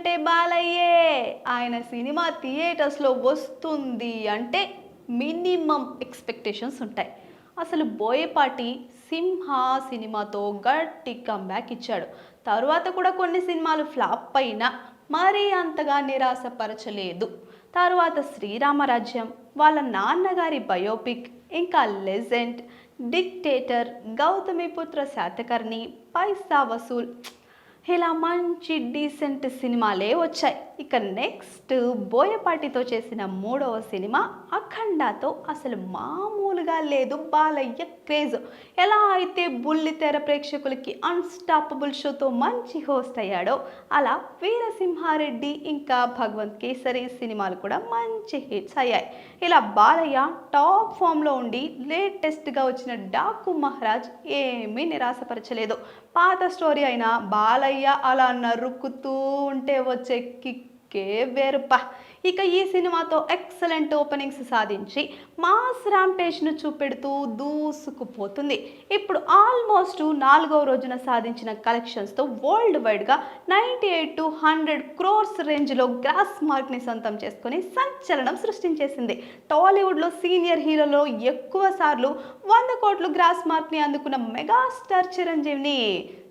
అంటే బాలయ్యే. ఆయన సినిమా థియేటర్స్లో వస్తుంది అంటే మినిమం ఎక్స్పెక్టేషన్స్ ఉంటాయి. అసలు బోయపాటి సింహ సినిమాతో గట్టి కంబ్యాక్ ఇచ్చాడు. తరువాత కూడా కొన్ని సినిమాలు ఫ్లాప్ అయినా మరీ అంతగా నిరాశపరచలేదు. తరువాత శ్రీరామరాజ్యం, వాళ్ళ నాన్నగారి బయోపిక్, ఇంకా లెజెండ్, డిక్టేటర్, గౌతమిపుత్ర శాతకర్ణి, పైసా వసూల్, ఇలా మంచి డీసెంట్ సినిమాలే వచ్చాయి. ఇక నెక్స్ట్ బోయపాటితో చేసిన మూడవ సినిమా అఖండాతో అసలు మామూలుగా లేదు బాలయ్య క్రేజ్. ఎలా అయితే బుల్లితెర ప్రేక్షకులకి అన్స్టాపబుల్ షోతో మంచి హోస్ట్ అయ్యాడో, అలా వీరసింహారెడ్డి ఇంకా భగవంత్ కేసరి సినిమాలు కూడా మంచి హిట్స్ అయ్యాయి. ఇలా బాలయ్య టాప్ ఫామ్లో ఉండి లేటెస్ట్గా వచ్చిన డాకు మహారాజ్ ఏమీ నిరాశపరచలేదు. పాత స్టోరీ అయినా బాలయ్య అలా నరుక్కుతూ ఉంటే వచ్చే కిక్కే వేరుపా. ఇక ఈ సినిమాతో ఎక్సలెంట్ ఓపెనింగ్స్ సాధించి మాస్ ర్యాంపేజ్ను చూపెడుతూ దూసుకుపోతుంది. ఇప్పుడు ఆల్మోస్ట్ 4వ రోజున సాధించిన కలెక్షన్స్తో వరల్డ్ వైడ్గా 98 to 100 crores రేంజ్లో గ్రాస్ మార్క్ని సొంతం చేసుకుని సంచలనం సృష్టించేసింది. టాలీవుడ్లో సీనియర్ హీరోలో ఎక్కువ సార్లు 100 కోట్లు గ్రాస్ మార్క్ని అందుకున్న మెగాస్టార్ చిరంజీవిని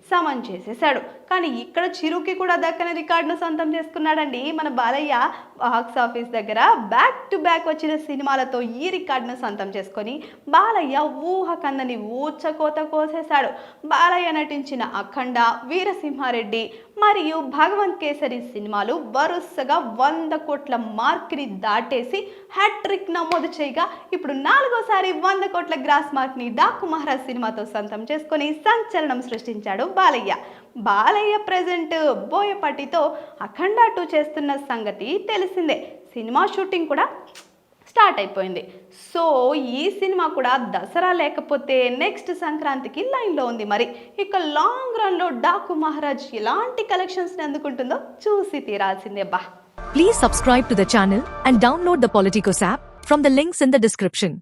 సమన్ చేసేశాడు. కానీ ఇక్కడ చిరుకి కూడా దక్కని రికార్డును సొంతం చేసుకున్నాడండి మన బాలయ్య. బాక్స్ ఆఫీస్ దగ్గర బ్యాక్ టు బ్యాక్ వచ్చిన సినిమాలతో ఈ రికార్డును సొంతం చేసుకొని బాలయ్య ఊహ కందని ఊచకోత కోసేశాడు. బాలయ్య నటించిన అఖండ, వీరసింహారెడ్డి మరియు భగవంత్ కేసరి సినిమాలు వరుసగా 100 కోట్ల మార్క్ని దాటేసి హ్యాట్రిక్ నమోదు చేయగా, ఇప్పుడు 4వసారి 100 కోట్ల గ్రాస్ మార్క్ని డాకు మహారాజ్ సినిమాతో సొంతం చేసుకొని సంచలనం సృష్టించాడు బాలయ్య. బాలయ్య ప్రెజెంట్ బోయపాటితో అఖండ 2 చేస్తున్న సంగతి తెలిసిందే. సినిమా షూటింగ్ కూడా స్టార్ట్ అయిపోయింది. సో ఈ సినిమా కూడా దసరా లేకపోతే నెక్స్ట్ సంక్రాంతికి లైన్లో ఉంది. మరి ఇక లాంగ్ రన్లో డాకు మహారాజ్ ఎలాంటి కలెక్షన్స్ని అందుకుంటుందో చూసి తీరాల్సిందే బా. Please subscribe to the channel and download the Politicos app from the links in the description.